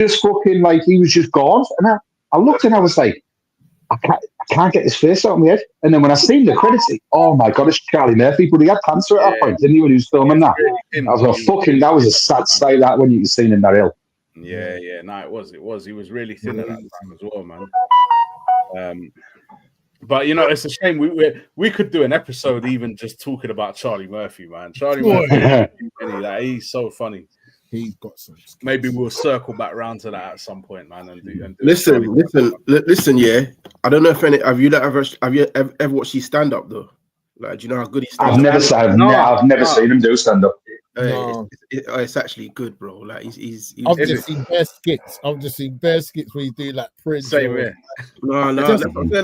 just fucking like he was just gone. And I looked and I was like, I can't get his face out of my head. And then when I seen the credits, oh my god, it's Charlie Murphy, but he had cancer at that point, didn't he, when he was filming that? I was like, fucking, that was a sad sight, that when you could see him that ill. Yeah, no, it was. He was really thin at that time as well, man. But you know, it's a shame we could do an episode even just talking about Charlie Murphy, man. Charlie Murphy, he's so funny. He's got some. Maybe we'll circle back around to that at some point, man. And do listen. Yeah, I don't know if have you ever watched his stand up though? Like, do you know how good he stands? I've never seen him do stand up. It's actually good, bro. Like he's I've just seen bare skits where you do like Prince. Same here. No,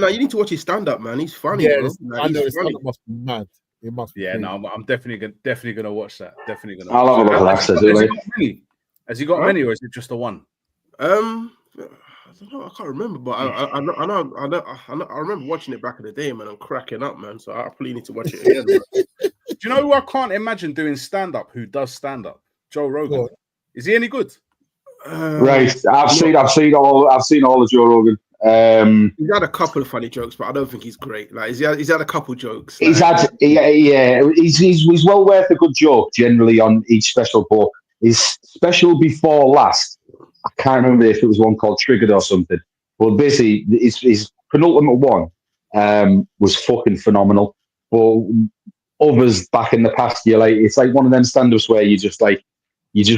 you need to watch his stand up, man. He's funny. Yeah, bro. I know his stand up must be mad. It must be. Yeah, no, I'm definitely gonna watch that. I'll have a look at that. Has he got many, or is it just the one? I don't know. I can't remember, but I remember watching it back in the day, man. I'm cracking up, man. So I probably need to watch it again. Do you know who I can't imagine doing stand up? Who does stand up? Joe Rogan. What? Is he any good? Right, I've seen all of Joe Rogan. He's had a couple of funny jokes, but I don't think he's great. Like he's had a couple jokes. He's well worth a good joke generally on each special, but his special before last, I can't remember if it was one called Triggered or something. But basically, his penultimate one was fucking phenomenal. But others back in the past, it's like one of them stand-ups where you're just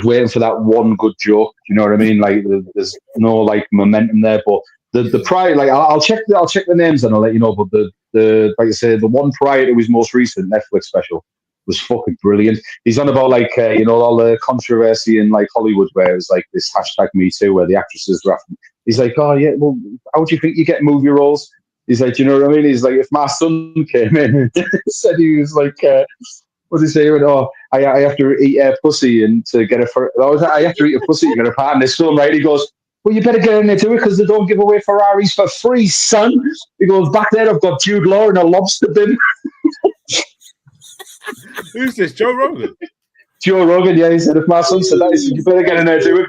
waiting for that one good joke. You know what I mean? Like there's no like momentum there, but the prior, like I'll check the names and I'll let you know. But the like I say, the one prior to his most recent Netflix special was fucking brilliant. He's on about like all the controversy in like Hollywood where it was like this #MeToo where the actresses were after. He's like, oh yeah, well, how do you think you get movie roles? He's like, you know what I mean? He's like, if my son came in and said he was like, what's he saying? Oh, I have to eat a pussy and to get I have to eat a pussy to get a part in this film, right? He goes, well, you better get in there to it because they don't give away Ferraris for free, son. He goes, back there, I've got Jude Law in a lobster bin. Who's this? Joe Rogan? Joe Rogan, yeah. He said, if my son said that, he said, you better get in there to it.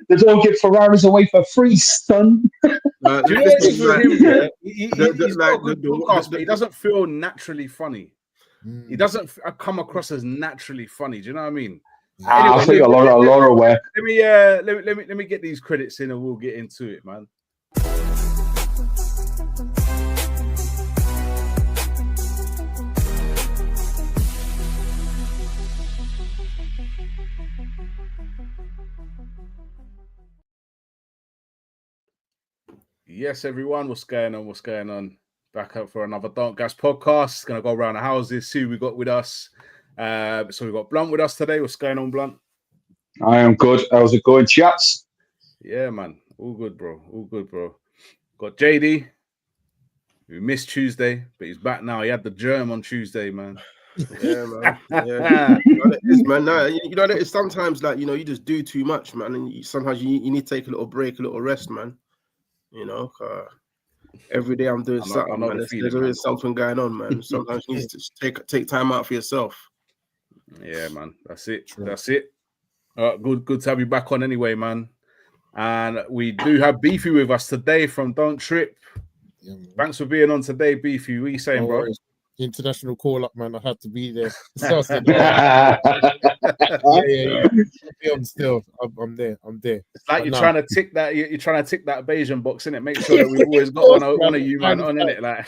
They don't give Ferraris away for free, son. Do you know this with him? Yeah? He's got a good podcast, but he doesn't feel naturally funny. He doesn't come across as naturally funny. Do you know what I mean? Anyway, I think a lot of way. Let me get these credits in and we'll get into it, man. Yes, everyone, what's going on? Back up for another Don't Gas podcast. Gonna go around the houses, see who we got with us. So we got Blunt with us today. What's going on, Blunt? I am good. How's it going, chaps? Yeah, man. All good, bro. Got JD, who missed Tuesday, but he's back now. He had the germ on Tuesday, man. Yeah, man. Yeah. Man. No, it's sometimes like, you just do too much, man. And sometimes you need to take a little break, a little rest, man. Every day I'm doing something, man. There is something going on, man. Sometimes you need to take time out for yourself. Yeah, man. That's it. Good to have you back on anyway, man. And we do have Beefy with us today from Don't Trip. Yeah, thanks for being on today, Beefy. What are you saying, bro? International call up, man. I had to be there. I'm there. It's like you're trying to tick that. You're trying to tick that Bayesian box, innit? Make sure that we've always got one of you, man, on innit, like.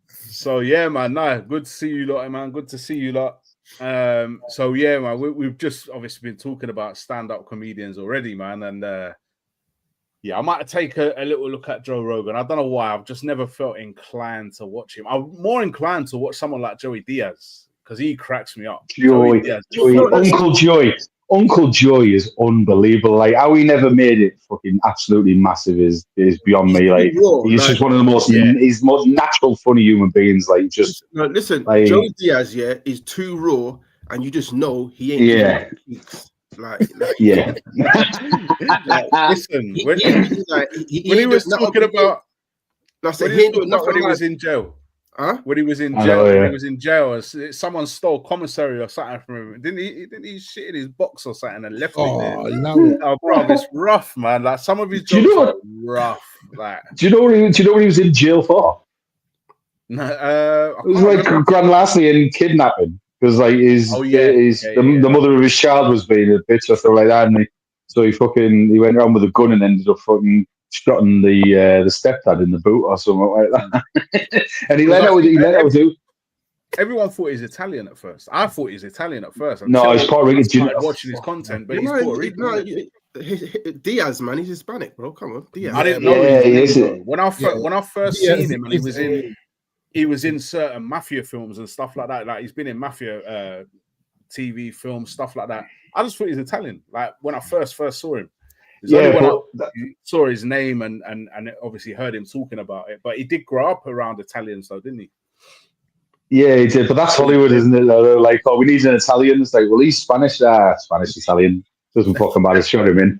So yeah, man. No, good to see you lot, man. Good to see you lot. So yeah, man. We've just obviously been talking about stand-up comedians already, man, and. Yeah, I might take a little look at Joe Rogan. I don't know why. I've just never felt inclined to watch him. I'm more inclined to watch someone like Joey Diaz because he cracks me up. Joey. Uncle Joey is unbelievable. Like how he never made it fucking absolutely massive is beyond me. Like he's just one of the most he's most natural, funny human beings. Like just listen, like, Joey Diaz, is too raw, and you just know he ain't. Like, yeah. Listen, when he was talking about, when he was in jail, Huh? When he was in I jail, know, yeah. when he was in jail, someone stole commissary or something from him. Didn't he shit in his box or something and left it there? Oh, I love it. Oh, bro, it's rough, man. Like some of his Do you jokes know are what- rough. Like, Do you know what he was in jail for? I It was can't like remember. grand larceny and kidnapping because like Oh, yeah. the mother of his child was being a bitch or something like that, and so he went around with a gun and ended up fucking shotting the stepdad in the boot or something like that. And he let out with Everyone thought he's Italian at first. I thought he's Italian at first. No, he's Puerto Rican. I started watching his content, but he's Puerto Rican. Diaz, man, he's Hispanic, bro. Come on, Diaz. I didn't know Yeah, his he name, is. bro. When I first Yeah, seen him, and he was in certain mafia films and stuff like that. Like he's been in mafia TV films, stuff like that. I just thought he's Italian. Like when I first saw him. It's only when I saw his name and obviously heard him talking about it. But he did grow up around Italians, though, didn't he? Yeah, he did. But that's Hollywood, isn't it? They're like, oh, we need an Italian. It's like, well, he's Spanish. Spanish Italian doesn't fucking matter. Shut him in.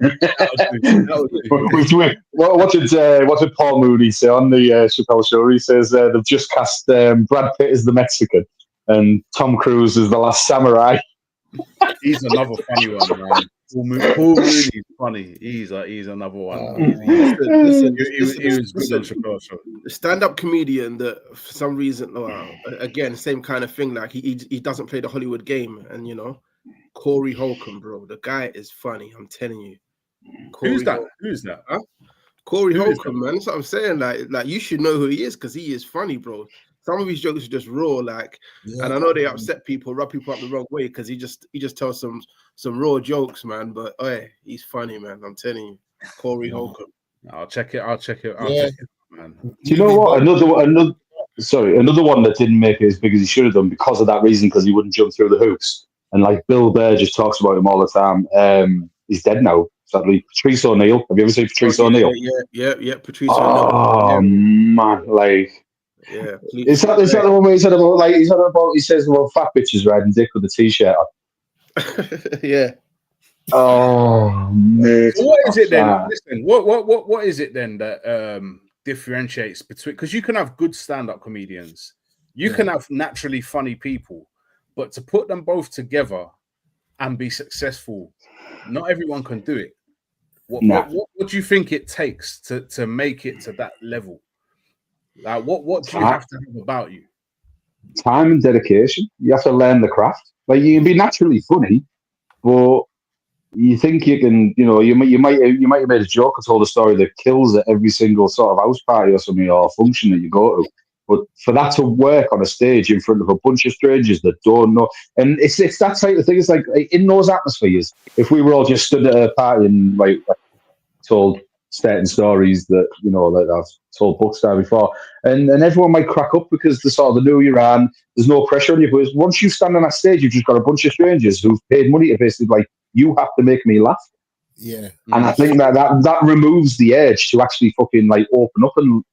What did Paul Mooney say on the Chappelle show? He says they've just cast Brad Pitt as the Mexican and Tom Cruise as the last samurai. He's another funny one, man. Paul Mooney's funny. He's another one. Listen, He was good on Chappelle show. Stand-up comedian that for some reason, again, same kind of thing. Like he doesn't play the Hollywood game, and Corey Holcomb, bro, the guy is funny. I'm telling you. Who's that? Huh? Corey Holcomb, man. That's what I'm saying. Like you should know who he is because he is funny, bro. Some of his jokes are just raw, and I know they upset people, rub people up the wrong way because he just tells some raw jokes, man. But he's funny, man. I'm telling you, Corey Holcomb. I'll check it. Man. Do you know what? Another one that didn't make it as big as he should have done because of that reason, because he wouldn't jump through the hoops. And like Bill Burr just talks about him all the time. He's dead now, sadly. Patrice O'Neill. Have you ever seen Patrice O'Neill? Yeah. Patrice O'Neill. Oh man, like. Yeah, is that the one where he said he says about fat bitches riding dick with a t-shirt on? Yeah. Oh mate. So what is it then? Listen, what is it then that differentiates between, because you can have good stand-up comedians, you can have naturally funny people, but to put them both together and be successful, not everyone can do it. What do you think it takes to make it to that level? Like what do you have to have about you? Time and dedication. You have to learn the craft. Like you can be naturally funny, but you think you can, you might have made a joke or told a story that kills at every single sort of house party or something or function that you go to. But for that to work on a stage in front of a bunch of strangers that don't know, and it's that type of thing. It's like in those atmospheres, if we were all just stood at a party and like told certain stories that that I've told books there before, and everyone might crack up because they know you're on. There's no pressure on you, but once you stand on that stage, you've just got a bunch of strangers who've paid money to basically you have to make me laugh. Yeah, and I think that removes the urge to actually fucking like open up and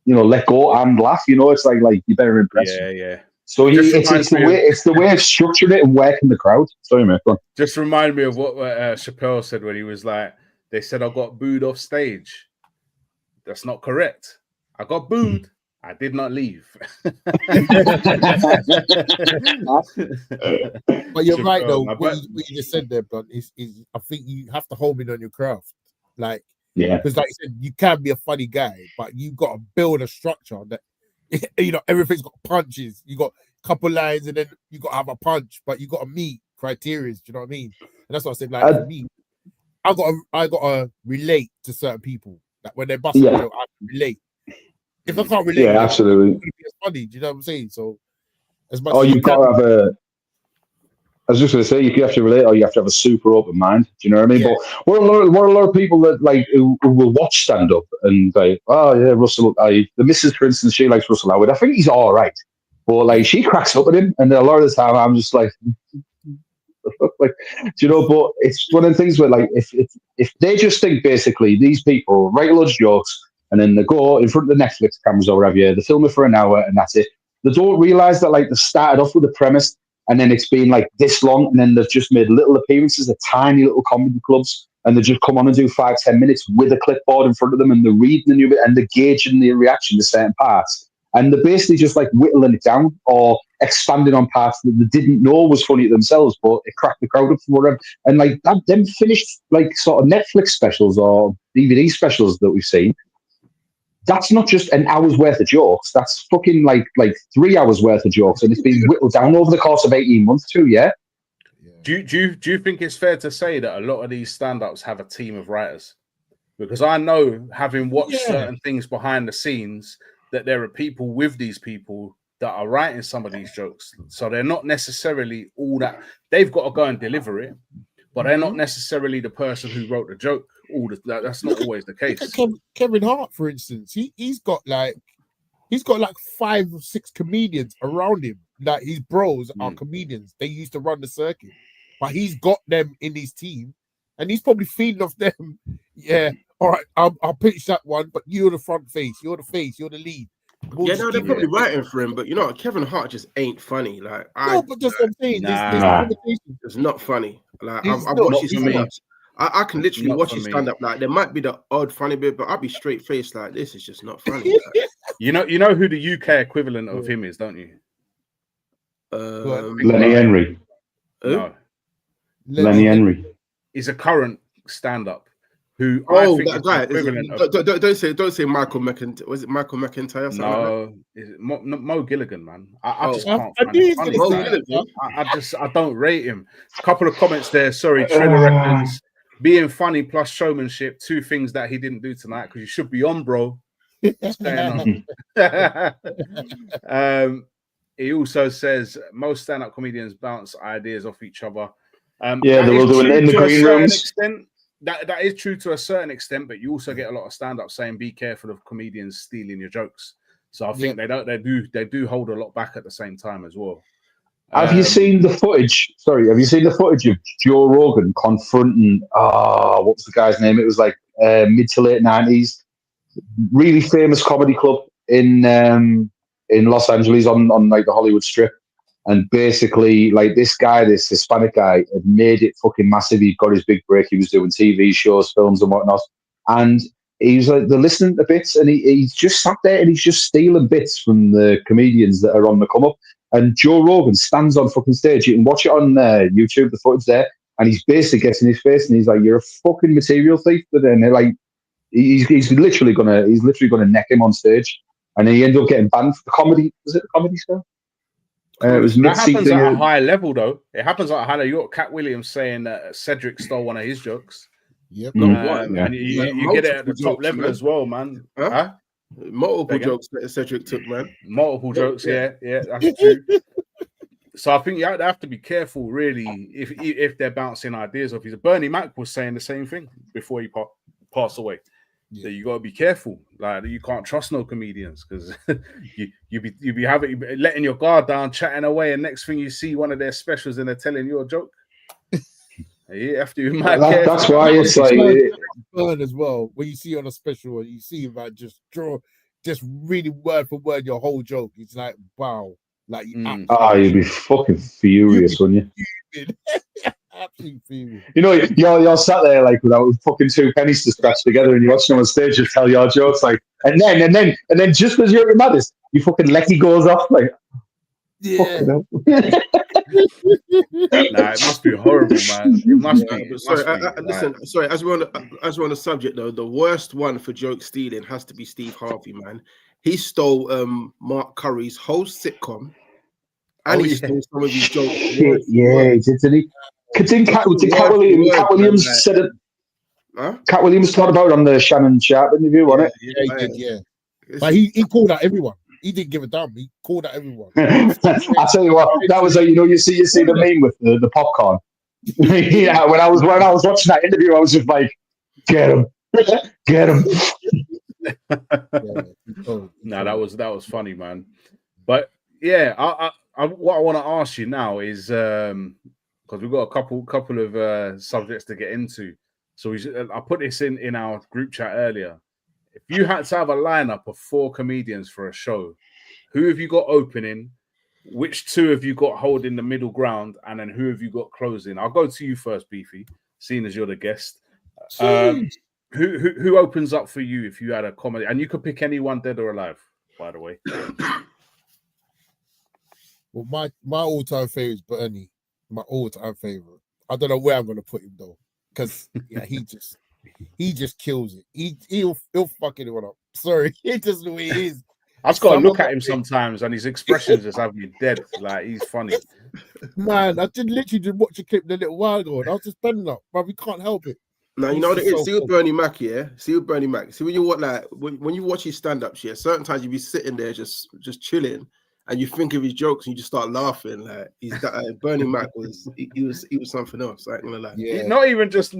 let go and laugh. It's like you better impress. Yeah. So it's the way of structuring it and working the crowd. Sorry, mate. Just remind me of what Chappelle said when he was like, they said I got booed off stage. That's not correct. I got booed. I did not leave. But you're right, though. What you just said there, Blunt, is I think you have to home in on your craft. Like, because like you said, you can be a funny guy, but you got to build a structure that, everything's got punches. You got a couple lines, and then you got to have a punch, but you got to meet criteria. Do you know what I mean? And that's what I said. Like for me, I got to relate to certain people. Like when they're busting, I can relate. If I can't relate, absolutely. It's be as funny. Do you know what I'm saying? So, as much. You've got to have a. I was just going to say, you have to relate, or you have to have a super open mind. Do you know what I mean? Yeah. But what a lot of people that who will watch stand up and like, oh yeah, Russell. The missus, for instance, she likes Russell Howard. I think he's all right, but she cracks up at him, and a lot of the time I'm just like. But it's one of the things where if they just think basically these people write loads of jokes and then they go in front of the Netflix cameras or whatever, they film it for an hour and that's it. They don't realize that they started off with a premise and then it's been this long and then they've just made little appearances at tiny little comedy clubs and they just come on and do 5-10 minutes with a clipboard in front of them and they're reading the new bit and they're gauging the reaction to certain parts. and they're basically just like whittling it down or expanding on parts that they didn't know was funny themselves, but it cracked the crowd up for whatever. And like that, them finished like sort of Netflix specials or DVD specials that we've seen. That's not just an hour's worth of jokes. That's fucking like 3 hours worth of jokes, and it's been whittled down over the course of 18 months too. Yeah. Do you think it's fair to say that a lot of these stand-ups have a team of writers? Because I know, having watched certain things behind the scenes, that there are people with these people that are writing some of these jokes. So they're not necessarily all that. They've got to go and deliver it, but they're not necessarily the person who wrote the joke. That's not always the case. Kevin Hart, for instance, he's got like 5 or 6 comedians around him. Like his bros are comedians. They used to run the circuit, but he's got them in his team, and he's probably feeding off them. Yeah, all right, I'll pitch that one, but you're the front face, you're the lead. They're probably writing for him, but you know, Kevin Hart just ain't funny. Like, but that's what I'm saying. It's not funny. Like, I've watched his stand-ups. I can literally watch his stand-up. Like, there might be the odd funny bit, but I'll be straight faced. Like, this is just not funny. Like. You know who the UK equivalent of him is, don't you? Lenny Henry. No, Lenny Henry. He's a current stand-up. Who that guy? Don't say Michael McIntyre. Was it Michael McIntyre? No, is it Mo Gilligan, man. I just can't find it. I don't rate him. A couple of comments there. Sorry, Triller reckons being funny plus showmanship, 2 things that he didn't do tonight, because you should be on, bro. What's going on? He also says most stand-up comedians bounce ideas off each other. They will do it in the green rooms. That is true to a certain extent, but you also get a lot of stand-up saying be careful of comedians stealing your jokes. So I think they do hold a lot back at the same time as well. Have you seen the footage? Sorry, have you seen the footage of Joe Rogan confronting what's the guy's name? It was like mid to late 90s, really famous comedy club in Los Angeles on like the Hollywood Strip. And basically, like this Hispanic guy had made it fucking massive. He got his big break. He was doing TV shows, films and whatnot. And he was like, they're listening to bits, and he's just sat there and he's just stealing bits from the comedians that are on the come up. And Joe Rogan stands on fucking stage. You can watch it on YouTube, the footage there. And he's basically gets in his face and he's like, you're a fucking material thief. And they're like, he's literally gonna neck him on stage. And then he ended up getting banned for the comedy. Was it the comedy show? It was that happens at a high level, though. It happens at a high level. You got Cat Williams saying that Cedric stole one of his jokes. Yep. And you get it at the top level, man. As well, man. Huh? Multiple jokes that Cedric took, man. Multiple jokes, yeah, that's true. So I think you have to be careful, really, if they're bouncing ideas off you. Bernie Mac was saying the same thing before he passed away. So you got to be careful. Like, you can't trust no comedians, because you be letting your guard down, chatting away, and next thing you see one of their specials and they're telling you a joke. You have to be mad careful. That's why it's like burn as well. When you see on a special, you see about just really word for word your whole joke. It's like, wow, like you'd be fucking furious, wouldn't you? Absolutely furious. You know, you're sat there like without fucking 2 pennies to scratch together, and you're watching them on stage just tell your jokes, like, and then just as you're at your maddest, you fucking lecky goes off, like, yeah. It must be horrible, man. It must be. Listen, sorry. As we're on the subject, though, the worst one for joke stealing has to be Steve Harvey, man. He stole Mark Curry's whole sitcom, and he stole some of his jokes. Didn't he? Did Cat Williams said it? Cat Williams talked about it on the Shannon Sharp interview, wasn't it? Yeah, he did. Yeah, but he called out everyone. He didn't give a damn. He called out everyone. I tell you what, that was like, you see the meme with the popcorn. Yeah, when I was watching that interview, I was just like, get him. No, that was funny, man. But yeah, I what I want to ask you now is because we've got a couple of subjects to get into. So I put this in our group chat earlier. If you had to have a lineup of 4 comedians for a show, who have you got opening? Which 2 have you got holding the middle ground? And then who have you got closing? I'll go to you first, Beefy, seeing as you're the guest. Who opens up for you if you had a comedy? And you could pick anyone, dead or alive. by the way. Well, my all-time favorite is Bernie. My all-time favorite. I don't know where I'm gonna put him though, because he just kills it. He'll fuck anyone up. Sorry, it's just the way he is. I just got to look at him sometimes, and his expressions just have me dead. Like, he's funny. Man, I literally just watch a clip a little while ago, and I was just bending up, but we can't help it. Now you know what it is. See with Bernie Mac, yeah. See with Bernie Mac. See when you watch when you watch his stand-ups, yeah. Certain times you be sitting there just chilling, and you think of his jokes, and you just start laughing. Like Bernie Mac was he was something else. Like, not even just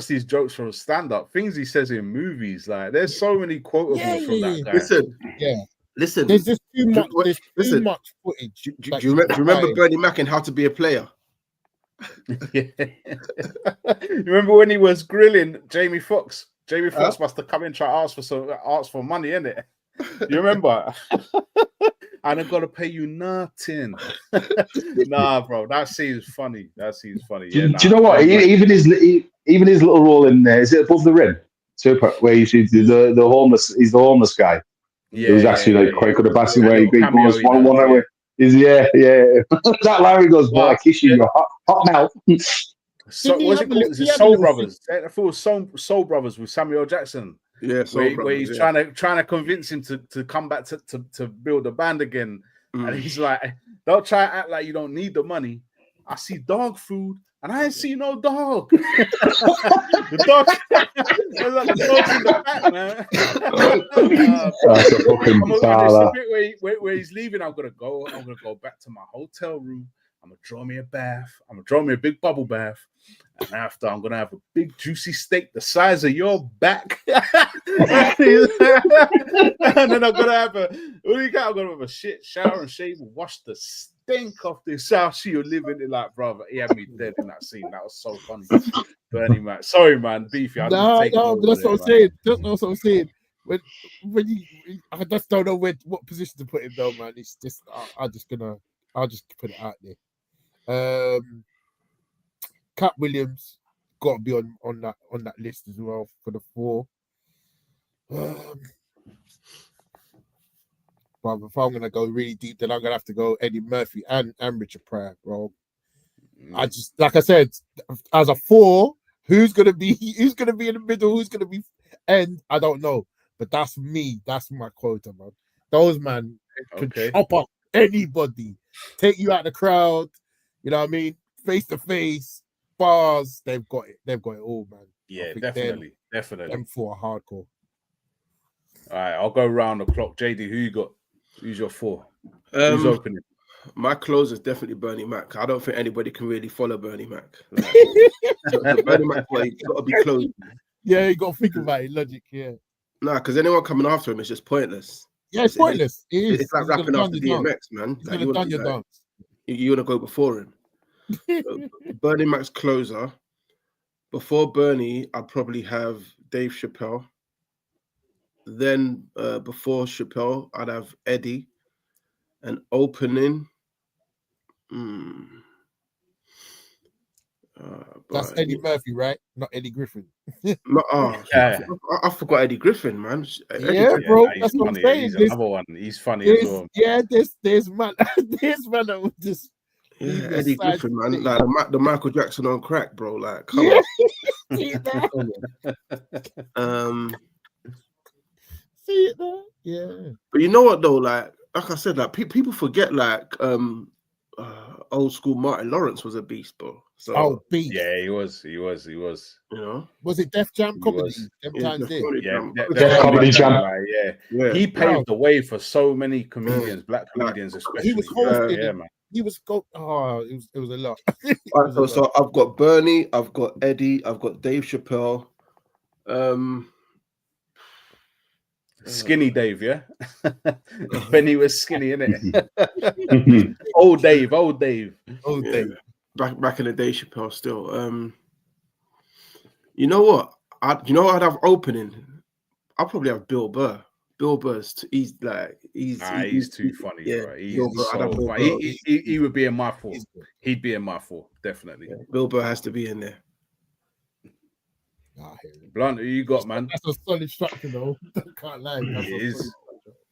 his jokes from stand-up, things he says in movies. Like, there's so many quotables from that guy. Listen. There's just too much. There's too much footage. Do you remember Bernie Mac and How to Be a Player? Yeah. You remember when he was grilling Jamie Foxx? Jamie Foxx must have come in try to ask for money, innit? You remember? And I've got to pay you nothing. Nah, bro, that seems funny. Yeah, do you know what? Even his little role in there, is it Above the Rim? Super, where you see the homeless. He's the homeless guy. Yeah, it was actually quite good at passing where he goes one way. That Larry goes, "Boy, I kiss you in your hot mouth." So what's it called? Is it Soul Brothers? I thought it was Soul Brothers with Samuel Jackson. Yeah, where he's trying to convince him to come back to build a band again, and he's like, "Don't try to act like you don't need the money. I see dog food, and I ain't see no dog. The dog, there's like the dog's in the back, man." That's a fucking the bit where he's leaving. I'm gonna go back to my hotel room. I'm gonna draw me a bath. I'm gonna draw me a big bubble bath. And after, I'm gonna have a big juicy steak the size of your back. And then I'm gonna have a shit shower and shave and wash the stink off this house you're living in. Like, brother, he had me dead in that scene. That was so funny. Bernie Mac. Sorry, man, beefy. No, that's what I'm saying. That's what I'm saying. When I just don't know what position to put him though, man. It's just I'll just put it out there. Cat Williams got to be on that list as well for the 4. But if I'm gonna go really deep, then I'm gonna have to go Eddie Murphy and Richard Pryor, bro. I just, like I said, as a 4, who's gonna be in the middle, who's gonna be end, I don't know. But that's me. That's my quota, man. Those man can chop up anybody, take you out of the crowd. You know what I mean? Face to face. Bars, they've got it all, man. Yeah, definitely. Them 4 are hardcore. All right, I'll go round the clock. JD, who you got? Who's your 4? Who's opening? My close is definitely Bernie Mac. I don't think anybody can really follow Bernie Mac. Like, Bernie Mac, he's got to be close. Yeah, you got to think about it. Logic, yeah. Nah, because anyone coming after him is just pointless. Yeah, it's pointless. It's like rapping after DMX, man. Like, you want to go before him. Bernie Mac's closer. Before Bernie, I'd probably have Dave Chappelle. Then before Chappelle, I'd have Eddie. And opening, that's Eddie Murphy, right? Not Eddie Griffin. I forgot Eddie Griffin, man. Bro, that's what I'm saying. He's another one. He's funny as well. Yeah, there's man that would just. Yeah, Eddie Griffin, man. Like the Michael Jackson on crack, bro. Like, come on. See it there? Yeah. But you know what though? Like I said, like people forget, like old school Martin Lawrence was a beast, bro. So beast. Yeah, he was. You know, was it Def Jam comedy? Def Comedy Jam. Yeah. He paved the way for so many comedians, black comedians especially. He was hosting. Yeah, man. He was it was a lot. So I've got Bernie, I've got Eddie, I've got Dave Chappelle. Skinny Dave, yeah. When he was skinny, innit? Old Dave. Back in the day, Chappelle still. You know what? I'd have opening. I'll probably have Bill Burr. Bill Burr's he's too funny. Yeah, bro. He's so funny. He would be in my 4. He'd be in my 4, definitely. Yeah, Bill Burr has to be in there. Blunt, who you got, man? That's a solid structure, though. Can't lie.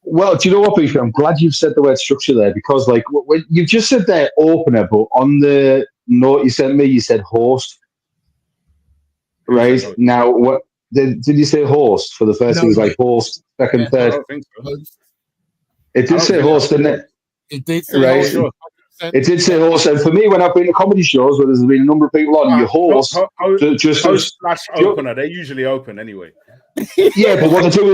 Well, Well, do you know what, Beefy? I'm glad you've said the word structure there because, like, when you've just said their opener, but on the note you sent me, you said host. Right now, what did you say? Host for the first? It was like host, second, third. I don't think so. It did say host, didn't it? It did say right. host. It did say host, and for me, when I've been to comedy shows where there's been a number of people on, you host host / opener. They're usually open anyway. Yeah, but what they do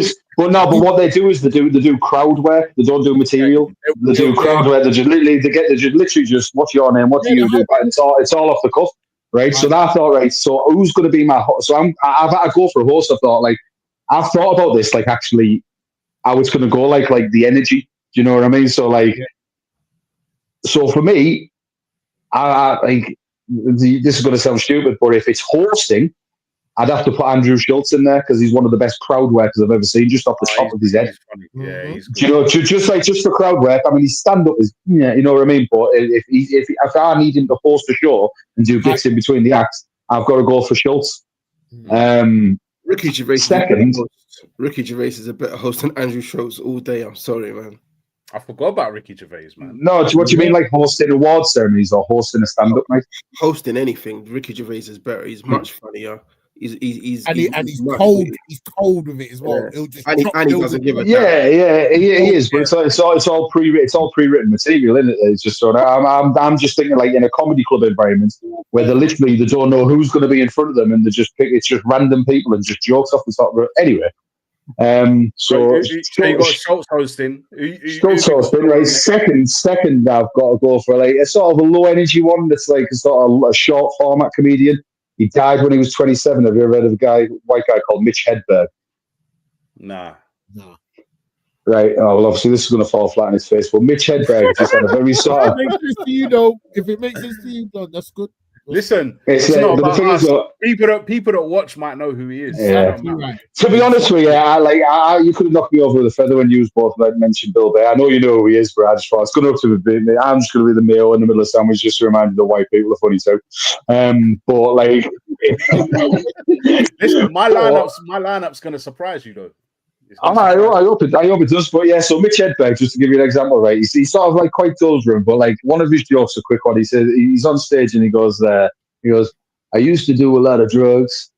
is, they do crowd work. They don't do material. They do crowd work. They just literally just what's your name? What do you do? It's all off the cuff, right? So I thought, right. So who's going to be my host? So I've had to go for a host. I thought, like, I've thought about this, like, actually, I was going to go like the energy. Do you know what I mean? So like, so for me, I like this is going to sound stupid, but if it's hosting, I'd have to put Andrew Schultz in there because he's one of the best crowd workers I've ever seen, just off the top of his head. Yeah, he's good. Do you know, just for crowd work. I mean, his stand up is, you know what I mean. But if I need him to host a show and do bits in between the acts, I've got to go for Schultz. Ricky Gervais. Second, Ricky Gervais is a better host than Andrew Schultz all day. I'm sorry, man. I forgot about Ricky Gervais, man. No, what do you mean, like hosting award ceremonies or hosting a stand up night? Hosting anything, Ricky Gervais is better. He's much funnier. He's cold. He's cold with it as well. Yeah. He doesn't give a damn. He is. But it's all pre-written material, isn't it? It's just sort of. I'm just thinking, like, in a comedy club environment where they don't know who's going to be in front of them, and it's just random people and just jokes off the top. Anyway. So you got Schultz hosting. Schultz hosting, right? Second, I've got to go for like a sort of a low energy one that's like a sort of a short format comedian. He died when he was 27. Have you ever heard of a white guy called Mitch Hedberg? Nah. Right. Oh, well, obviously this is going to fall flat on his face. But Mitch Hedberg just had a very sort of. If it makes sense to you, though, if it makes sense to you, that's good. Listen, it's not about us. People that watch might know who he is. Yeah. To be honest with you, you could have knocked me over with a feather when you both mentioned Bill Bear. I know you know who he is, but I just thought it's going to be. I'm just going to be the Mayo in the middle of the sandwich just to remind the white people are funny too. But like, listen, my lineup's going to surprise you though. I hope it does. But yeah, so Mitch Hedberg, just to give you an example, right? He's sort of like quite doldrum, but like one of his jokes, a quick one. He said he's on stage and he goes, I used to do a lot of drugs.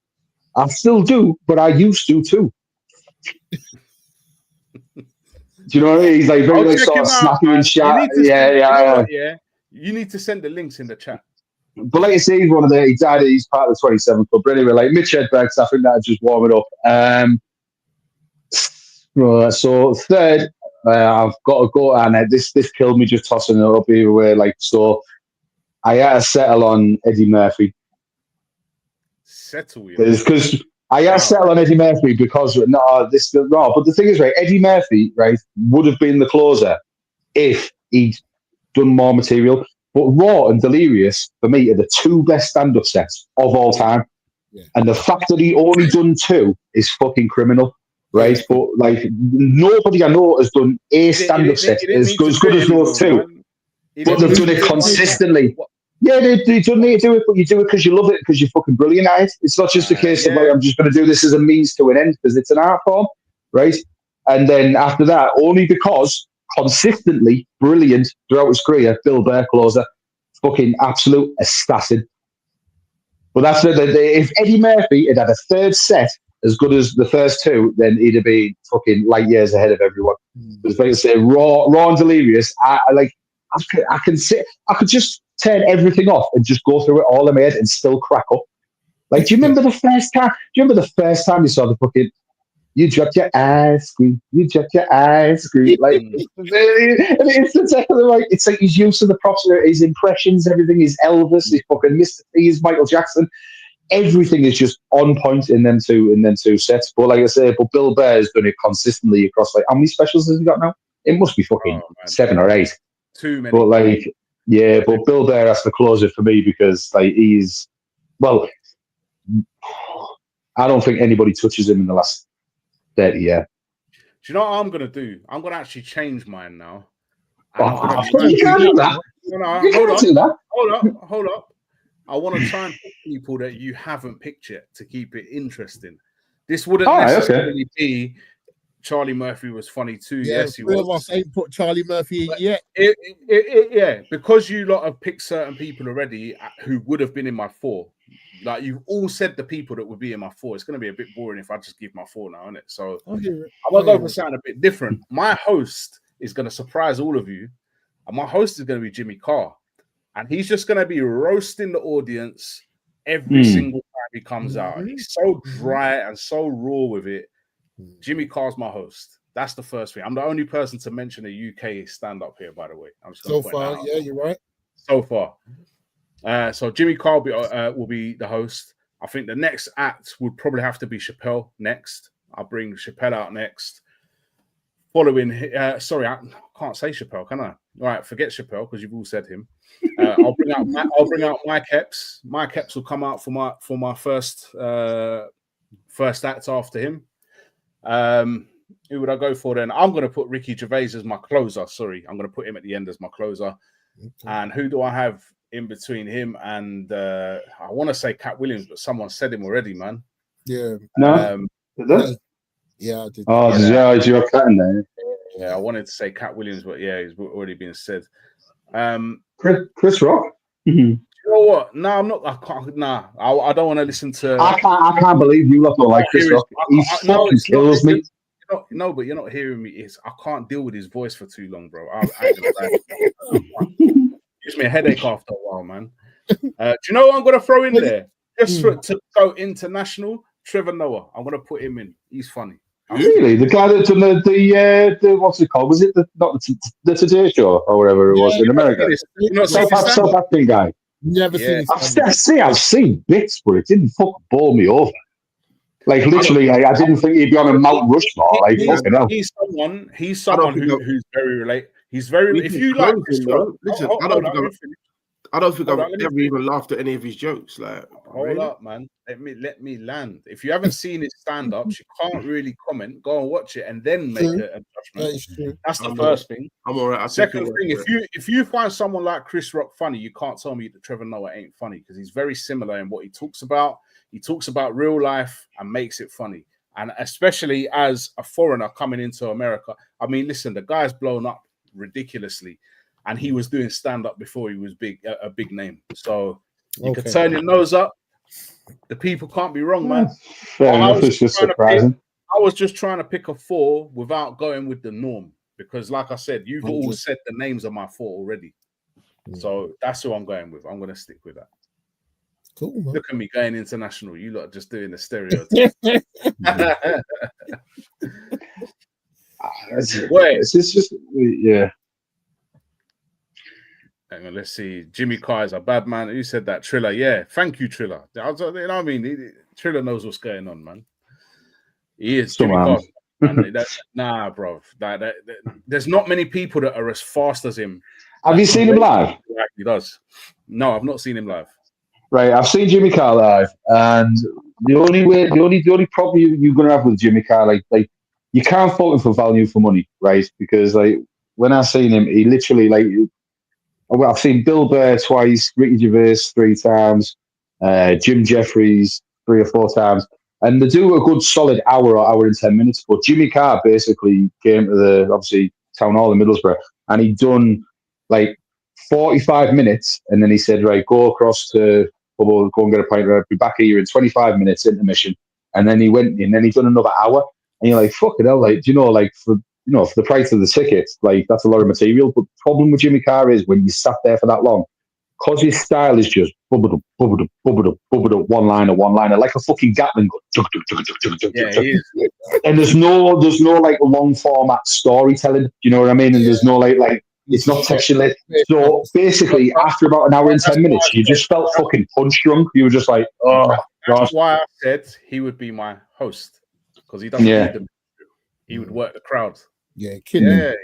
I still do, but I used to too. Do you know what I mean? He's like very like sort of snappy and shy. Yeah. You need to send the links in the chat. But like I say, he's died. He's part of the 27 club. But anyway, like Mitch Hedberg, I think that'd just warm it up. So third, I've got to go, and this killed me just tossing it up either way. Like, so I had to settle on Eddie Murphy. Because I had to settle on Eddie Murphy because but the thing is, right, Eddie Murphy, right, would have been the closer if he'd done more material. But Raw and Delirious, for me, are the two best stand-up sets of all time. Yeah. And the fact that he only done two is fucking criminal. Right, but like nobody I know has done a stand-up set as good as those two, but they've done it consistently. Yeah, they don't need to do it, but you do it because you love it, because you're fucking brilliant at it. It's not just a case of like I'm just going to do this as a means to an end, because it's an art form, right? And then after that, only because consistently brilliant throughout his career, Bill Burr closer, fucking absolute assassin. But that's if Eddie Murphy had a third set as good as the first two, then he'd have been fucking light years ahead of everyone. But if I could say Raw and Delirious, I could just turn everything off and just go through it all in my head and still crack up. Like, do you remember the first time? You saw the fucking you dropped your ice cream, you dropped your ice cream? Like, it's like his use of the props, his impressions, everything. His Elvis, his fucking Mr. T, his Michael Jackson. Everything is just on point in them two sets. But like I say, but Bill Burr's done it consistently across, like, how many specials has he got now? It must be fucking 7 or 8. Too many. But like, yeah, but Bill Burr has to close it for me because like I don't think anybody touches him in the last 30 years. Do you know what I'm gonna do? I'm gonna actually change mine now. You can't do that. Hold up. I want to try and pick people that you haven't picked yet to keep it interesting. This wouldn't necessarily be Charlie Murphy was funny too. Yeah, Yes, he three of was. us ain't put Charlie Murphy in yet. Yeah, because you lot have picked certain people already who would have been in my 4. Like you've all said the people that would be in my 4. It's going to be a bit boring if I just give my 4 now, isn't it? So I'm going to go for something a bit different. My host is going to surprise all of you, and my host is going to be Jimmy Carr, and he's just going to be roasting the audience every single time he comes out. He's so dry and so raw with it. Jimmy Carr's my host. That's the first thing. I'm the only person to mention a UK stand-up here, by the way. I'm just so far, yeah, you're right. So far. So Jimmy Carr will be the host. I think the next act would probably have to be Chappelle next. I'll bring Chappelle out next. Following, sorry, I can't say Chappelle, can I? All right, forget Chappelle because you've all said him. I'll bring out Mike Epps. Mike Epps will come out for my first act after him. Who would I go for then? I'm going to put Ricky Gervais as my closer. Sorry, I'm going to put him at the end as my closer. Okay. And who do I have in between him and I want to say Cat Williams, but someone said him already, man. Yeah. No. Yeah, I did. Oh, is your cat in there? Yeah, I wanted to say Cat Williams, but yeah, he's already been said. Chris Rock. You know what? No, I'm not. I can't. Nah, I don't want to listen to. I can't believe you lot don't like Chris Rock. He fucking kills me. No, but you're not hearing me. I can't deal with his voice for too long, bro. Gives me a headache after a while, man. Do you know what I'm going to throw in there? Just to go international, Trevor Noah. I'm going to put him in. He's funny. Really? The guy that done the what's it called? Was it the Today Show or whatever it was in America? South African guy. Never seen it. I've seen bits, but it didn't fucking bowl me over. Like literally, I didn't think he'd be on a Mount Rushmore. Like fucking hell. He's someone who's very relatable. He's very. If you like, listen, I don't think I've ever even laughed at any of his jokes. Like, hold up, man. Let me land. If you haven't seen his stand-ups, you can't really comment. Go and watch it and then make a judgment. That's the first thing. I'm all right. Second thing, if you find someone like Chris Rock funny, you can't tell me that Trevor Noah ain't funny because he's very similar in what he talks about. He talks about real life and makes it funny. And especially as a foreigner coming into America, I mean, listen, the guy's blown up ridiculously. And he was doing stand-up before he was a big name. So you can turn your nose up. The people can't be wrong, man. Fair enough. It's just surprising. I was just trying to pick a 4 without going with the norm. Because like I said, you've all said the names of my 4 already. So that's who I'm going with. I'm going to stick with that. Cool, man. Look at me going international. You lot are just doing the stereotype. It's just, yeah. Hang on, let's see. Jimmy Carr is a bad man. Who said that? Triller. Yeah. Thank you, Triller. You know what I mean? Triller knows what's going on, man. He is. Jimmy Carr. Nah, bro. There's not many people that are as fast as him. Have you seen him live? He does. No, I've not seen him live. Right, I've seen Jimmy Carr live, and the only problem you're gonna have with Jimmy Carr, like you can't fault him for value for money, right? Because like when I seen him, he literally I've seen Bill Burr twice, Ricky Gervais 3 times, Jim Jeffries 3 or 4 times, and they do a good solid hour or hour and 10 minutes. But Jimmy Carr basically came to the obviously town hall in Middlesbrough, and he'd done like 45 minutes, and then he said, right, go across to go and get a pint. I'll be back here in 25 minutes intermission. And then he went in, and he'd done another hour. And you're like, fucking hell, like, for the price of the tickets, like that's a lot of material. But the problem with Jimmy Carr is when you sat there for that long, because his style is just bubble up, one liner, like a fucking Gatling gun. Yeah, and there's no like long format storytelling. You know what I mean? And there's no like it's not textureless. So basically, after about an hour and 10 minutes, you just felt fucking punch drunk. You were just like, oh, that's why I said he would be my host because he doesn't need them. He would work the crowd. Yeah, hear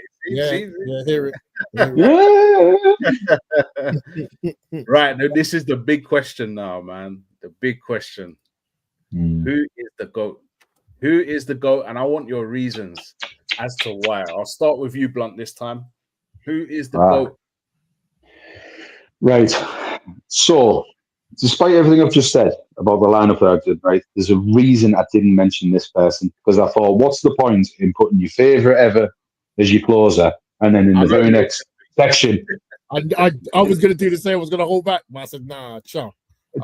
it. Right, now this is the big question now, man. The big question. Who is the GOAT? Who is the GOAT? And I want your reasons as to why. I'll start with you, Blunt, this time. Who is the GOAT? Right. So despite everything I've just said about the lineup that I did, right, there's a reason I didn't mention this person, because I thought, what's the point in putting your favourite ever as your closer, and then in the very next section... I was going to do the same. I was going to hold back, but I said, nah, ciao.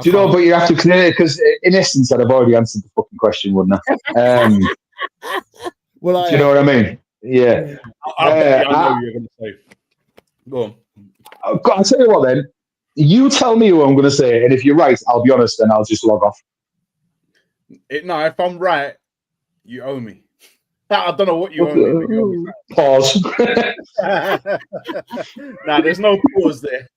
Do you know, but you have to clear it, because in essence, I'd have already answered the fucking question, wouldn't I? Well, do you know what I mean? Yeah. I know what you're going to say. Go on. I'll tell you what then. You tell me who I'm going to say, and if you're right, I'll be honest, and I'll just log off. No, if I'm right, you owe me. I don't know what you owe me. But you owe me. Pause. Nah, there's no pause there.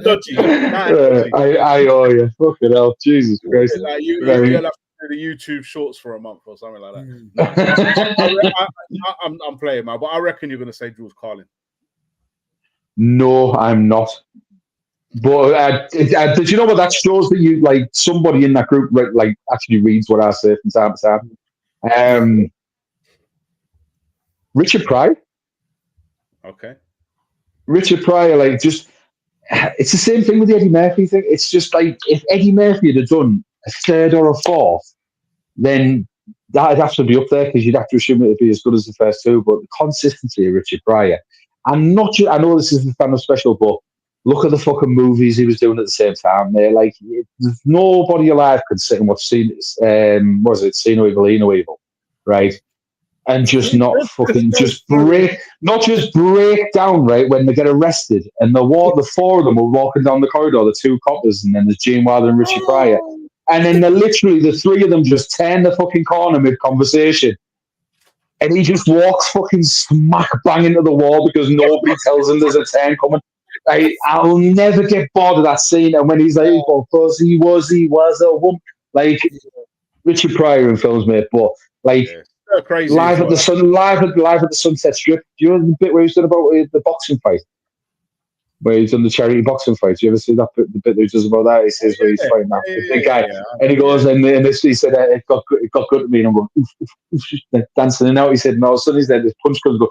Dodgy. I owe you. Fucking hell. Jesus Christ. Like you'll have to do the YouTube shorts for a month or something like that. I'm playing, man, but I reckon you're going to say Jules Carlin. No, I'm not. But did you know what that shows? That you, like, somebody in that group like actually reads what I say from time to time. Richard Pryor. Okay. Richard Pryor, like, just, it's the same thing with the Eddie Murphy thing. It's just like, if Eddie Murphy had done a third or a fourth, then that'd have to be up there, because you'd have to assume it'd be as good as the first two. But the consistency of Richard Pryor, and not just, I know this is the fan of special, but look at the fucking movies he was doing at the same time. They're like, there's nobody alive could sit and watch See No Evil, right? And just not fucking break down, right, when they get arrested, and the four of them are walking down the corridor, the two coppers, and then there's Gene Wilder and Richie Pryor, and then the three of them just turn the fucking corner mid conversation, and he just walks fucking smack bang into the wall because nobody tells him there's a turn coming. I'll never get bored of that scene. And when he's like, "Oh, because he was a woman," like Richard Pryor in films, mate, but like. Yeah. Crazy live at the Sunset Strip. Do you know the bit where he's done about the boxing fight? Where he's done the charity boxing fight. Do you ever see that bit, the bit that he does about that? He says where he's fighting that big guy, and he goes and this. He said it got good to me, and I'm going oof, oof, oof, dancing. And now he said, and all of a sudden he's there. This punch comes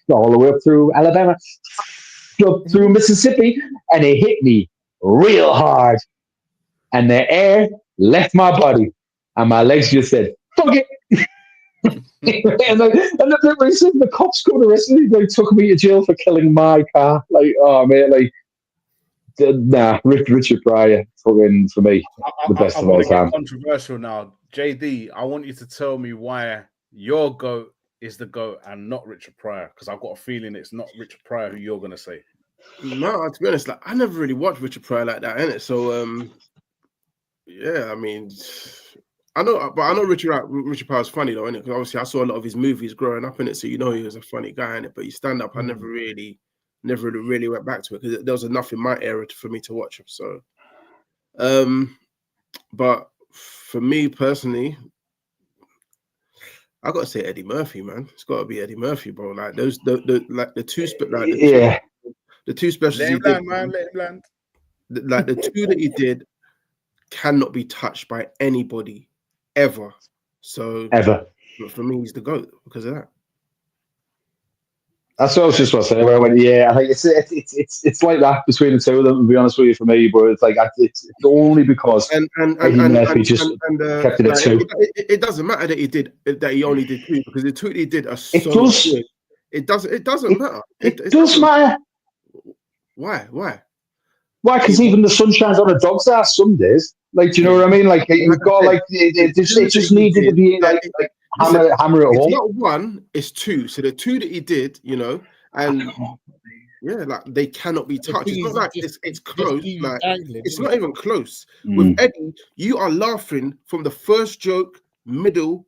all the way up through Alabama, up through Mississippi, and it hit me real hard, and the air left my body, and my legs just said, "Fuck it." and the bit where he said the cops come to arrest me, they took me to jail for killing my car. Like, oh mate, like, nah, Richard Pryor, fucking, for me, the best of all time. Controversial now, JD. I want you to tell me why your GOAT is the GOAT and not Richard Pryor, because I've got a feeling it's not Richard Pryor who you're gonna say. No, to be honest, like, I never really watched Richard Pryor like that, innit? So, yeah, I mean. I know Richard Pryor's funny though, innit? Because obviously I saw a lot of his movies growing up in it, so you know he was a funny guy in it. But his stand up, I never really went back to it because there was enough in my era for me to watch him. So, but for me personally, I gotta say Eddie Murphy, man. It's got to be Eddie Murphy, bro. Like the two specials he did, man. Like the two that he did cannot be touched by anybody. Ever. But for me, he's the GOAT because of that. That's what I was just about to say. Where I went, yeah, I think it's like that between the two of them. To be honest with you, for me, but it's like it's only because Eddie Murphy just kept it at two. It doesn't matter that he only did two, because the two that he did are so good. It doesn't matter. It does matter. Why? Why? Because even the sun shines on a dog's ass some days. Like, do you know what I mean? Like, you've got, like, it just needed to be, like hammer it home. It's not one, it's two. So the two that he did, you know, and yeah, like, they cannot be touched. It's not like it's close. Like, it's not even close. With Eddie, you are laughing from the first joke, middle,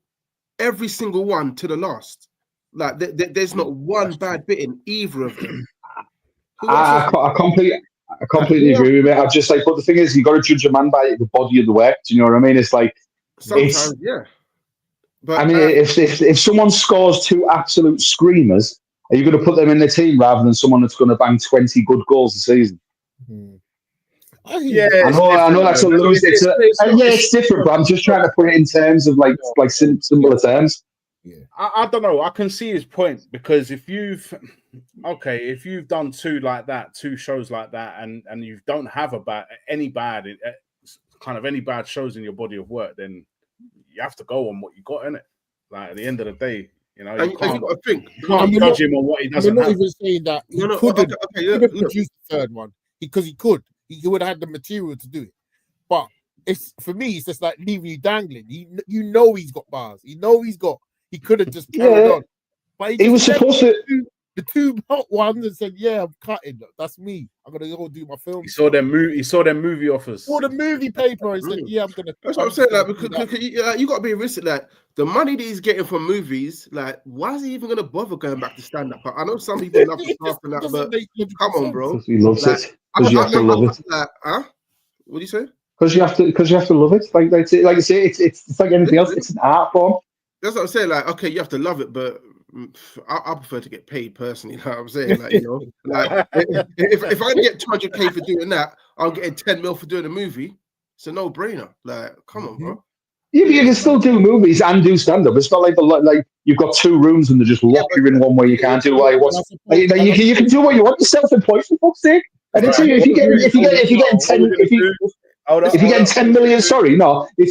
every single one to the last. Like, there's not one bad bit in either of them. I completely agree with it. I just like, but the thing is, you got to judge a man by the body of the work. Do you know what I mean? It's like sometimes, yeah. But I mean, if someone scores two absolute screamers, are you going to put them in the team rather than someone that's going to bang 20 good goals a season? Yeah, I know that's a lose. It's different, but I'm just trying to put it in terms of like simpler terms. Yeah. I don't know. I can see his point, because if you've okay, if you've done two shows like that, and you don't have any bad shows in your body of work, then you have to go on what you got in it. Like at the end of the day, you and you can't, got to think. you can't judge him on what he doesn't We're not have. even saying that he No, couldn't look. produce the third one because he could. He would have had the material to do it. But it's for me, it's just like leaving you dangling. You know he's got bars. He could have just carried on. But he was supposed to. The two hot ones and said, "Yeah, I'm cutting. That's me. I'm gonna go do my film." He saw them movie offers. Saw the movie paper and said, "Yeah, I'm gonna." That's what I'm saying. Like, because you got to be realistic. Like, the money that he's getting from movies, like, why is he even gonna bother going back to stand up? I know some people love to laugh and that, but come on, bro. Because he loves like, it. Because you have to love it. Like, huh? What do you say? Because you have to love it. Like you say, it's like anything else. It's an art form. That's what I'm saying. Like, okay, you have to love it, but I prefer to get paid personally. You know what I'm saying? Like, like if I get 200K for doing that, I'm getting 10 mil for doing a movie. It's a no-brainer. Like, come on, bro. Yeah, but you can still do movies and do stand-up. It's not like you've got two rooms and they just lock you in one where you can't do what you want. You can do what you want. You're self-employed, for fuck's sake. And if you're getting 10 million, if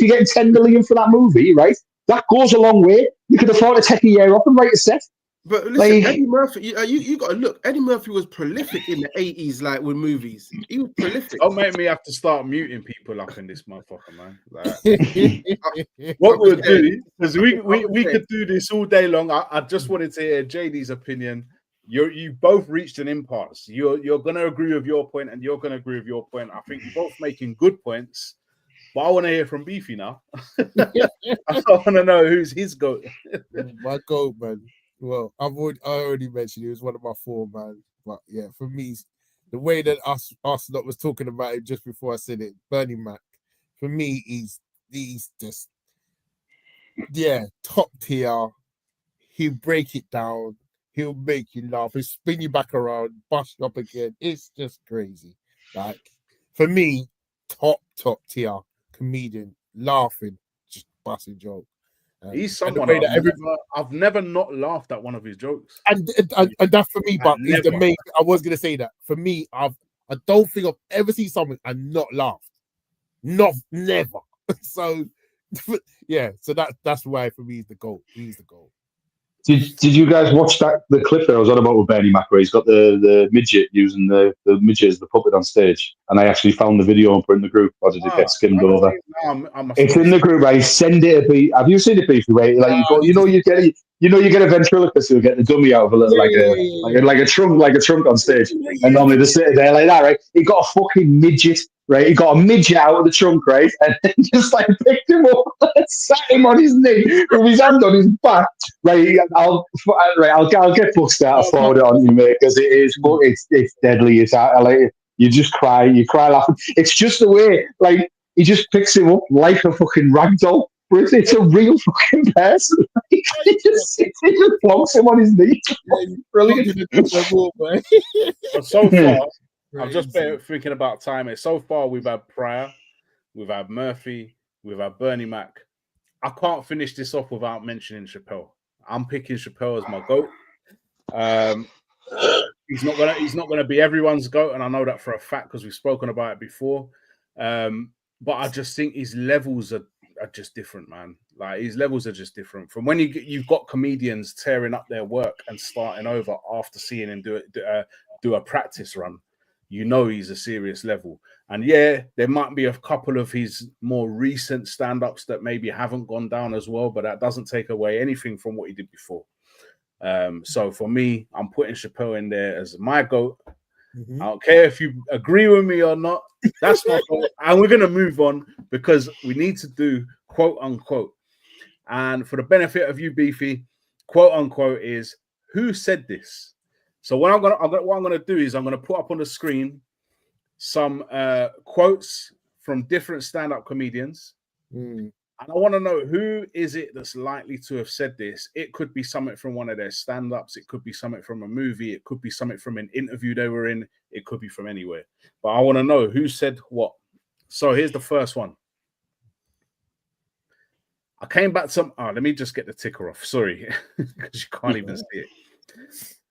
you're getting 10 million for that movie, right? That goes a long way. You can afford to take a year off and write a set. But listen, Eddie Murphy, you got to look. Eddie Murphy was prolific in the 80s, like with movies. He was prolific. Don't make me have to start muting people up in this motherfucker, man. Like, what we'll do, because we could do this all day long. I just wanted to hear JD's opinion. You both reached an impasse. You're gonna agree with your point, and you're gonna agree with your point. I think you're both making good points. But I want to hear from Beefy now. I want to know who's his goat. My goat, man. Well, I already mentioned he was one of my four, man. But yeah, for me, the way that Arsenal was talking about it just before I said it, Bernie Mac, for me, he's just top tier. He'll break it down. He'll make you laugh. He'll spin you back around, bust you up again. It's just crazy. Like, for me, top tier comedian, laughing, just busting joke. He's someone I've never not laughed at one of his jokes, and that's for me. But it's the main. I was gonna say that for me, I don't think I've ever seen something and not laughed, never. So yeah, so that's why for me he's the GOAT. He's the GOAT. Did you guys watch the clip that I was on about with Bernie Mac where he's got the midget using the midget as the puppet on stage? And I actually found the video and put it in the group, or did it get skimmed over? It's in the group, right? Send it a beat. Have you seen it, Beefy? Right? Like you get a ventriloquist who'll get the dummy out of a little like a trunk on stage, and normally they sit there like that, right? He got a fucking midget. Right, he got a midget out of the trunk, right, and just like picked him up, and sat him on his knee with his hand on his back. Right, I'll get books out. I'll forward it on you, mate, because it's deadly. It's like you just cry, laughing. It's just the way, like he just picks him up like a fucking ragdoll. It's a real fucking person. He just plonks him on his knee. Brilliant. But so far. I'm just thinking about timing. So far, we've had Pryor, we've had Murphy, we've had Bernie Mac. I can't finish this off without mentioning Chappelle. I'm picking Chappelle as my GOAT. He's not gonna be everyone's GOAT, and I know that for a fact because we've spoken about it before. But I just think his levels are just different, man. Like his levels are just different. From when you've got comedians tearing up their work and starting over after seeing him do a practice run. You know he's a serious level. And yeah, there might be a couple of his more recent stand-ups that maybe haven't gone down as well, but that doesn't take away anything from what he did before. So for me, I'm putting Chappelle in there as my GOAT. Mm-hmm. I don't care if you agree with me or not. That's my GOAT. And we're going to move on because we need to do quote unquote. And for the benefit of you, Beefy, quote unquote is who said this? So what I'm gonna do is I'm gonna put up on the screen some quotes from different stand-up comedians, and I want to know who is it that's likely to have said this. It could be something from one of their stand-ups, it could be something from a movie, it could be something from an interview they were in, it could be from anywhere. But I want to know who said what. So here's the first one. I came back to let me just get the ticker off. Sorry, because you can't even see it.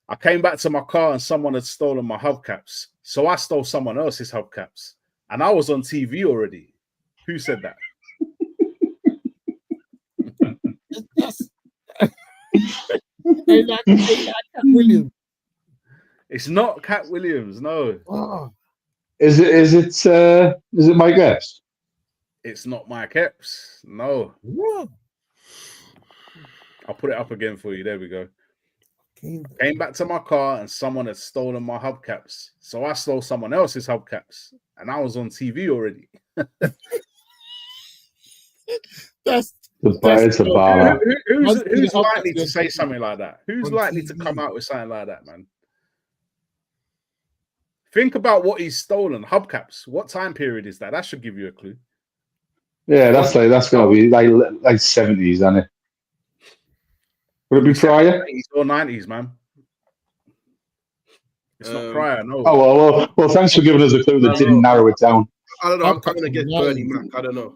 I came back to my car and someone had stolen my hubcaps. So I stole someone else's hubcaps. And I was on TV already. Who said that? Hey, like Cat Williams. It's not Cat Williams, no. Oh. Is it Mike Epps? It's not Mike Epps. No. What? I'll put it up again for you. There we go. Came back to my car and someone had stolen my hubcaps. So I stole someone else's hubcaps. And I was on TV already. That's It's a bar. Who's likely to say something like that? Who's likely to come out with something like that, man? Think about what he's stolen. Hubcaps. What time period is that? That should give you a clue. Yeah, that's gonna be like 70s, isn't it? Would it be prior? 80s or 90s, man. It's not prior, no. Oh well, thanks for giving us a clue that didn't narrow it down. I don't know. I'm gonna get Bernie Mac. I don't know.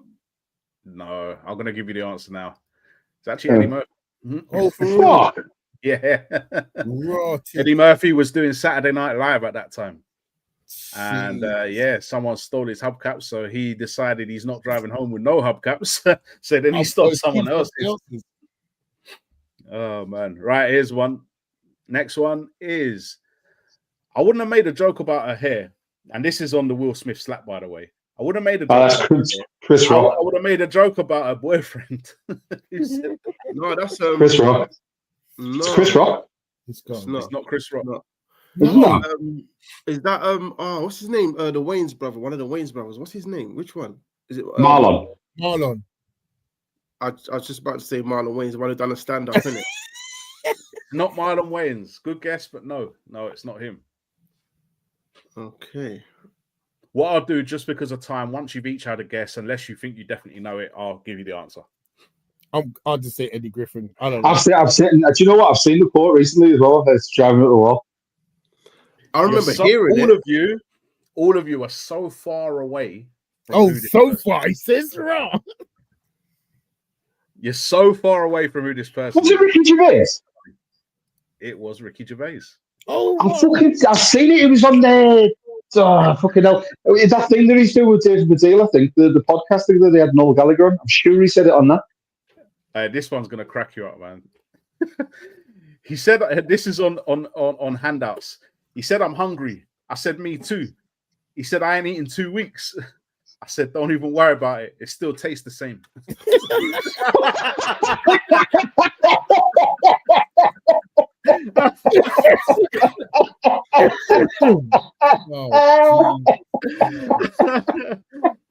No, I'm gonna give you the answer now. It's actually Eddie Murphy. Oh, for real? Yeah. Eddie Murphy was doing Saturday Night Live at that time. And someone stole his hubcaps, so he decided he's not driving home with no hubcaps. So then he stole someone else's. Oh man. Right, here's one. Next one is I wouldn't have made a joke about her hair. And this is on the Will Smith slap, by the way. I would have made a joke. That's Chris Rock. I would have made a joke about her boyfriend. No, that's Chris Rock. No, it's Chris Rock. It's not Chris Rock. No. No. Is that what's his name? The Wayne's brother, one of the Wayne's brothers. What's his name? Which one? Is it Marlon? Marlon. I was just about to say Marlon Wayne's the one who done a stand-up, isn't it? Not Marlon Wayans. Good guess, but no, it's not him. Okay. What I'll do, just because of time, once you've each had a guess, unless you think you definitely know it, I'll give you the answer. I'll just say Eddie Griffin. I don't know. I've seen. Do you know what? I've seen the quote recently as well. It's driving at the wall. I remember hearing it. All of you are so far away. So far, he says wrong. You're so far away from who this person Was it Ricky Gervais? It was Ricky Gervais. I've seen it. It was on there. Fucking hell. It's that thing that he's doing with David Baddiel, I think. The podcasting that they had Noel Gallagher on. I'm sure he said it on that. This one's going to crack you up, man. He said, this is on handouts. He said, I'm hungry. I said, me too. He said, I ain't eaten 2 weeks. I said, don't even worry about it. It still tastes the same.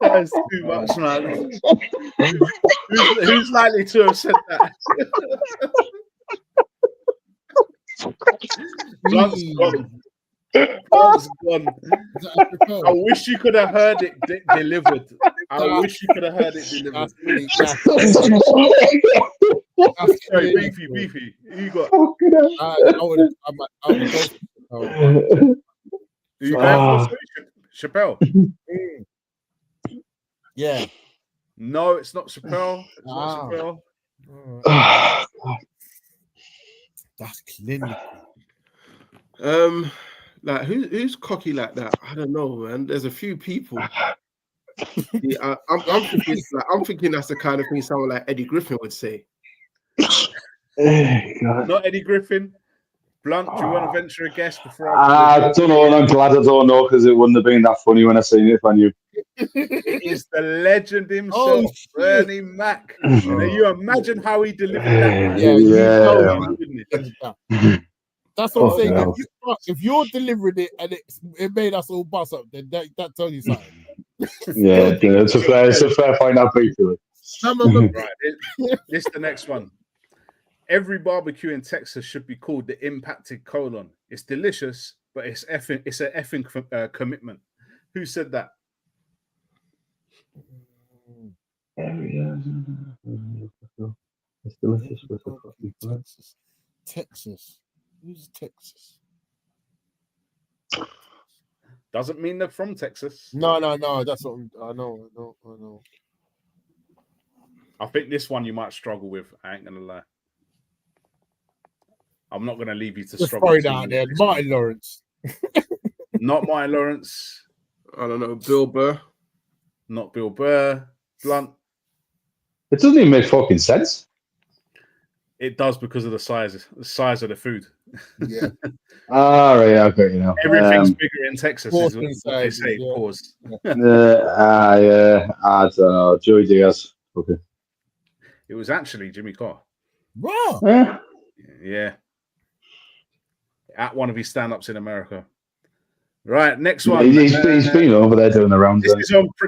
That's too much, man. Who's likely to have said that? Blunt's gone. Blunt's gone. I wish you could have heard it delivered. I wish you could have heard it delivered. Sorry, beefy. You got. You going for Chappelle? Yeah. No, it's not Chappelle. It's not Chappelle. That's clinical. Like who's cocky like that? I don't know, man. There's a few people. Yeah, I'm thinking that's the kind of thing someone like Eddie Griffin would say. Not Eddie Griffin. Blunt, do you want to venture a guess before I don't know, and I'm glad I don't know because it wouldn't have been that funny when I seen it if I knew. It is the legend himself, Bernie Mac. Now you imagine how he delivered that. Yeah. That's what I'm saying. If you're delivering it and it made us all bust up, then that tells you something. It's a fair point. I'll pay to it. Some of them, right. This is the next one. Every barbecue in Texas should be called the Impacted Colon. It's delicious, but it's an effing commitment. Who said that? It's delicious with Texas. Who's Texas? Doesn't mean they're from Texas. No. That's what I know. I think this one you might struggle with. I ain't gonna lie. I'm not going to leave you to Just struggle. throw it out there. Martin Lawrence. Not Martin Lawrence. I don't know. Bill Burr. Not Bill Burr. Blunt. It doesn't even make fucking sense. It does because of the size of the food. Yeah. All right, okay, you know. Everything's bigger in Texas, is Portion what they sizes, say. yeah. Pause. Yeah, I don't know. Joey Diaz. Okay. It was actually Jimmy Carr. Wow. Yeah. Yeah. At one of his stand-ups in America. Right, next one. He's been over there doing the rounds.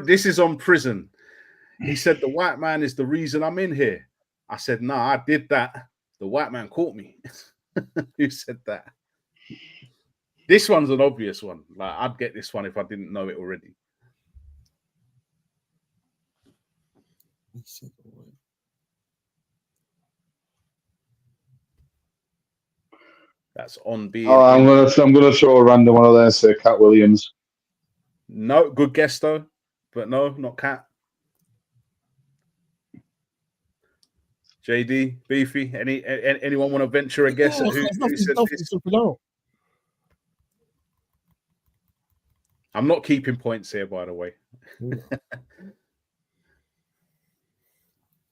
This is on prison. He said, the white man is the reason I'm in here. I said, nah, I did that. The white man caught me. Who said that? This one's an obvious one. Like, I'd get this one if I didn't know it already. That's on being. Oh, I'm gonna throw a random one of there. Say Cat Williams. No, good guess though, but no, not Cat. JD, Beefy, anyone want to venture a guess at who said this? I'm not keeping points here, by the way.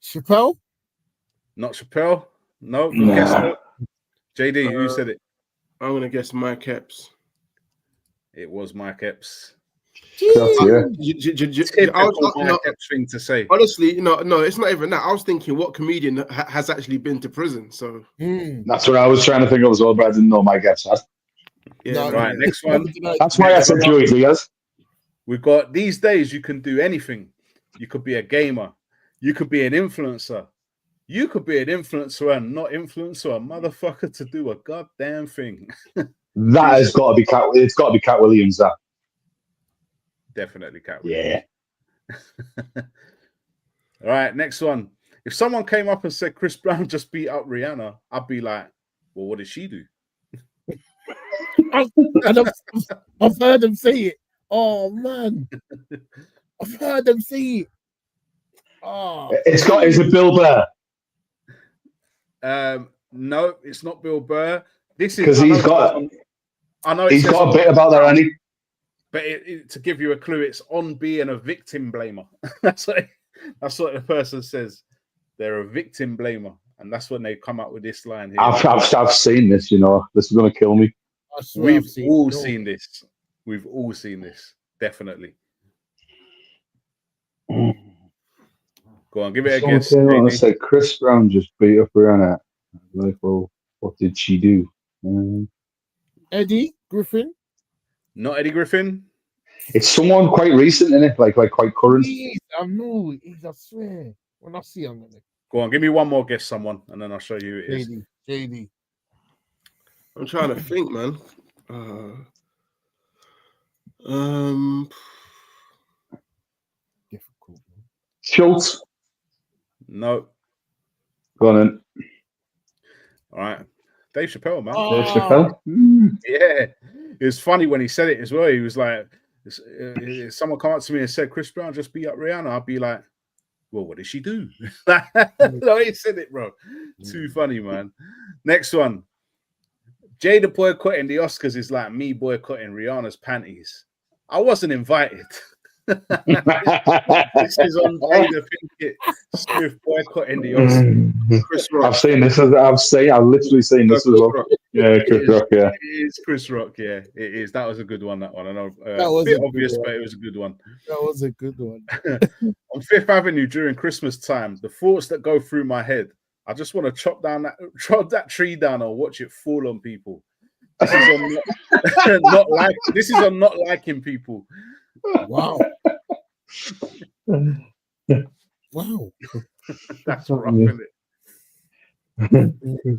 Chappelle? Not Chappelle. No, good guess though. JD, who said it? I'm gonna guess Mike Epps. It was Mike Epps. Yeah. Mike Epps thing to say. Honestly, no, it's not even that. I was thinking what comedian has actually been to prison. So that's what I was trying to think of as well, but I didn't know my guess. Yeah, no, right. Next one. That's why I said Joey Diaz. We've got these days. You can do anything. You could be a gamer. You could be an influencer. You could be an influencer and not influence a motherfucker to do a goddamn thing. That has got to be Cat. It's got to be Cat Williams. That definitely Cat Williams. Yeah. All right, next one. If someone came up and said Chris Brown just beat up Rihanna, I'd be like, well, what did she do? I've heard them say it. Oh man, I've heard them say it. Oh, is it Bill Burr? No, it's not Bill Burr. This is because he's got a bit about that, hasn't he? But to give you a clue, it's on being a victim blamer. That's what the person says. They're a victim blamer, and that's when they come up with this line here. I've seen this. You know, this is going to kill me. We've all seen this. We've all seen this. Definitely. Go on, give it a guess. I said Chris Brown just beat up Rihanna. Like, well, what did she do? Eddie Griffin? Not Eddie Griffin. It's someone quite recent, isn't it? Like quite current. I know. I swear. When I see him, go on, give me one more guess, someone, and then I'll show you who it is. JD. I'm trying to think, man. Difficult. Schultz. No. Go on then. All right. Dave Chappelle, man. Oh. Dave Chappelle? Yeah. It was funny when he said it as well. He was like, if someone come up to me and said, Chris Brown just beat up Rihanna, I'd be like, well, what did she do? No, he said it, bro. Too funny, man. Next one. Jada boycotting the Oscars is like me boycotting Rihanna's panties. I wasn't invited. This is on Jada Pinkett Smith boycotting the Oscars. Chris Rock. I've seen this. I've literally seen this as well. Yeah, Chris Rock. Yeah, it is Chris Rock. Yeah, it is. That was a good one. That one. I know that was a bit obvious, but it was a good one. That was a good one. On Fifth Avenue during Christmas time, the thoughts that go through my head. I just want to chop that tree down or watch it fall on people. This is on this is on not liking people. Wow. Wow. That's rough, isn't it?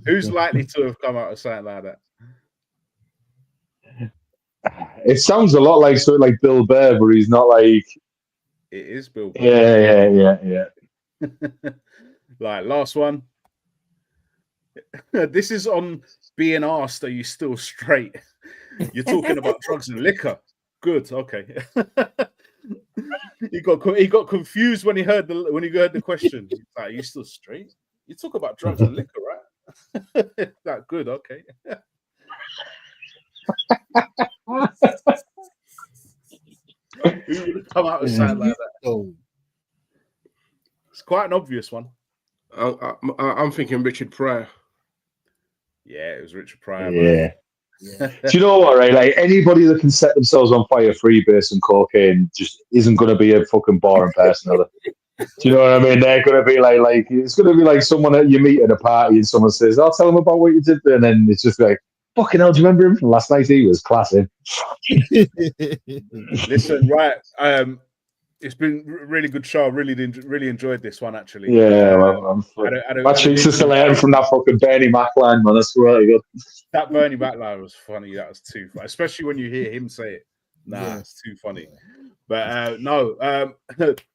Who's likely to have come out of something like that? It sounds a lot like something like Bill Burr, but he's not like. It is Bill Burr. Yeah. Like, last one. This is on being asked, are you still straight? You're talking about drugs and liquor. Good, okay. He got confused when he heard the question. He's like, are you still straight? You talk about drugs and liquor, That good, okay. Who would have come out with something like that? It's quite an obvious one. I'm thinking Richard Pryor. Yeah, it was Richard Pryor. Yeah. Do you know what, right? Like, anybody that can set themselves on fire, freebase and cocaine just isn't going to be a fucking boring person, are they? Do you know what I mean? They're going to be like it's going to be like someone that you meet at a party and someone says, "I'll tell them about what you did," and then it's just like, "Fucking hell, do you remember him from last night? He was classic." Listen, right? It's been a really good show. Really enjoyed this one, actually. Yeah, my cheeks are still hurting from that fucking Bernie Mac line, man. That's really good. That Bernie Mac line was funny. That was too funny, especially when you hear him say it. It's too funny. But no,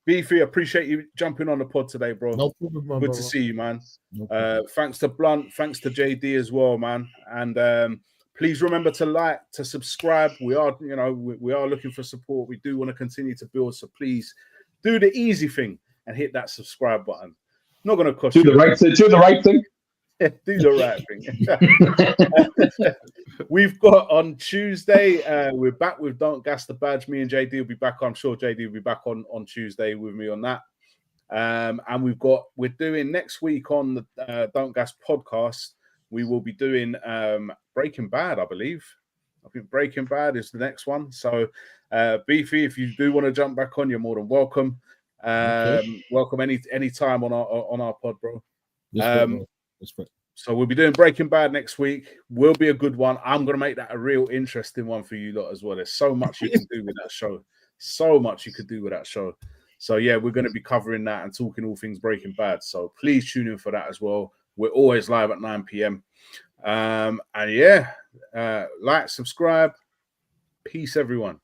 Beefy, appreciate you jumping on the pod today, bro. No problem, man. Good to see you, man. No thanks to Blunt, thanks to JD as well, man. And please remember to like, to subscribe. We are, we are looking for support. We do want to continue to build, so please do the easy thing and hit that subscribe button. Not going to cost you. Do the right thing. Do the right thing. We've got on Tuesday, we're back with Don't Gas the Badge. Me and JD will be back. I'm sure JD will be back on Tuesday with me on that. And we're doing next week on the Don't Gas podcast. We will be doing Breaking Bad, I believe. I think Breaking Bad is the next one. So, Beefy, if you do want to jump back on, you're more than welcome. Welcome any time on our pod, bro. So we'll be doing Breaking Bad next week. Will be a good one. I'm going to make that a real interesting one for you lot as well. There's so much you can do with that show. So yeah, we're going to be covering that and talking all things Breaking Bad. So please tune in for that as well. We're always live at 9 p.m. And yeah, like, subscribe. Peace, everyone.